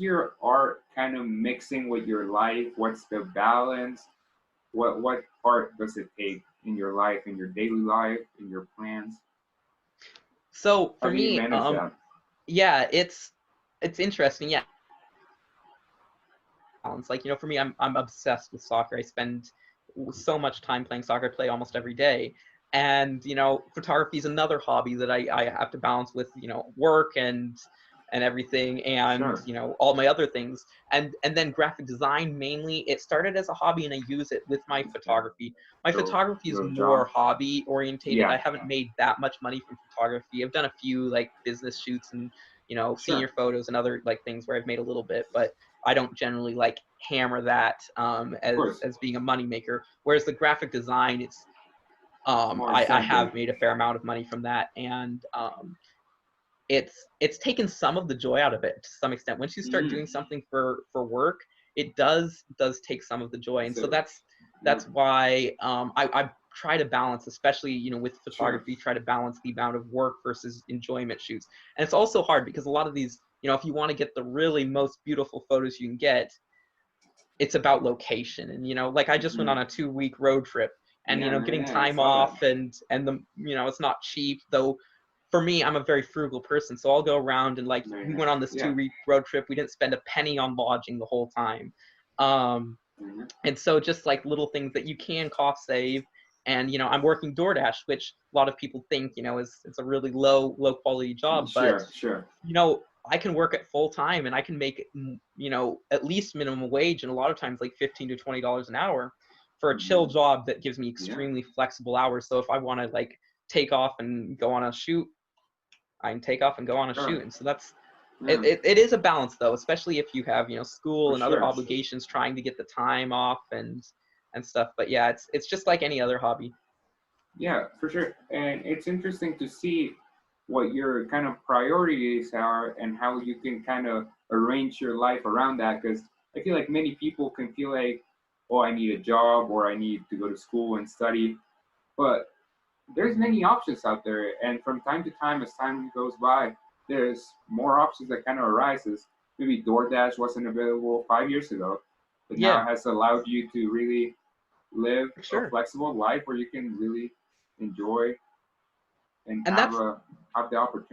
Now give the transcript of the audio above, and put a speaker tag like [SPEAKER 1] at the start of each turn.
[SPEAKER 1] your art kind of mixing with your life? What's the balance? What part does it take in your life, in your daily life, in your plans?
[SPEAKER 2] So
[SPEAKER 1] How
[SPEAKER 2] for
[SPEAKER 1] do you
[SPEAKER 2] me,
[SPEAKER 1] manage that?
[SPEAKER 2] yeah, it's interesting. Yeah, balance. Like, for me, I'm obsessed with soccer. I spend so much time playing soccer. I play almost every day. And, photography is another hobby that I have to balance with, work and everything, and
[SPEAKER 1] Sure.
[SPEAKER 2] all my other things. And then graphic design, mainly it started as a hobby and I use it with my
[SPEAKER 1] Yeah.
[SPEAKER 2] photography. My
[SPEAKER 1] So
[SPEAKER 2] photography is
[SPEAKER 1] your
[SPEAKER 2] more
[SPEAKER 1] job.
[SPEAKER 2] hobby orientated. I
[SPEAKER 1] Yeah.
[SPEAKER 2] haven't made that much money from photography. I've done a few like business shoots and senior
[SPEAKER 1] Sure.
[SPEAKER 2] photos and other like things where I've made a little bit, but I don't generally like hammer that
[SPEAKER 1] Of
[SPEAKER 2] as
[SPEAKER 1] course.
[SPEAKER 2] being a money maker. Whereas the graphic design, it's
[SPEAKER 1] More
[SPEAKER 2] I
[SPEAKER 1] incentive.
[SPEAKER 2] have made a fair amount of money from that, and it's taken some of the joy out of it to some extent. Once you start
[SPEAKER 1] Mm.
[SPEAKER 2] doing something for work, it does take some of the joy, and so
[SPEAKER 1] So yeah.
[SPEAKER 2] that's why I try to balance, especially with
[SPEAKER 1] Sure.
[SPEAKER 2] photography, try to balance the amount of work versus enjoyment shoots. And it's also hard because a lot of these, if you want to get the really most beautiful photos you can get, it's about location. And like I just went
[SPEAKER 1] Hmm.
[SPEAKER 2] on a 2-week road trip, and
[SPEAKER 1] Yeah, man.
[SPEAKER 2] getting
[SPEAKER 1] Yeah, I
[SPEAKER 2] time
[SPEAKER 1] saw that.
[SPEAKER 2] off, and the it's not cheap, though. For me, I'm a very frugal person, so I'll go around, and like
[SPEAKER 1] Very
[SPEAKER 2] we
[SPEAKER 1] nice.
[SPEAKER 2] went on this
[SPEAKER 1] Yeah.
[SPEAKER 2] 2-week road trip, we didn't spend a penny on lodging the whole time. um
[SPEAKER 1] Mhm.
[SPEAKER 2] and so just like little things that you can cost save. And I'm working DoorDash, which a lot of people think is it's a really low quality job, but
[SPEAKER 1] Sure. Sure.
[SPEAKER 2] I can work at full time and I can make, at least minimum wage, and a lot of times like $15 to $20 an hour for a chill
[SPEAKER 1] Hmm.
[SPEAKER 2] job that gives me
[SPEAKER 1] Yeah.
[SPEAKER 2] extremely flexible hours. So if I want to like take off and go on a shoot, I can take off and go on a
[SPEAKER 1] Sure.
[SPEAKER 2] shoot. And so that's
[SPEAKER 1] Yeah.
[SPEAKER 2] it is a balance though, especially if you have, school
[SPEAKER 1] For
[SPEAKER 2] and other
[SPEAKER 1] sure.
[SPEAKER 2] obligations trying to get the time off and stuff. But yeah, it's just like any other hobby.
[SPEAKER 1] Yeah, for sure. And it's interesting to see what your kind of priorities are and how you can kind of arrange your life around that. Because I feel like many people can feel like, oh, I need a job or I need to go to school and study. But there's many options out there. And from time to time, as time goes by, there's more options that kind of arises. Maybe DoorDash wasn't available 5 years ago, but now
[SPEAKER 2] Yeah,
[SPEAKER 1] it has allowed you to really live
[SPEAKER 2] for
[SPEAKER 1] a
[SPEAKER 2] sure.
[SPEAKER 1] flexible life where you can really enjoy and
[SPEAKER 2] And that's
[SPEAKER 1] have the opportunity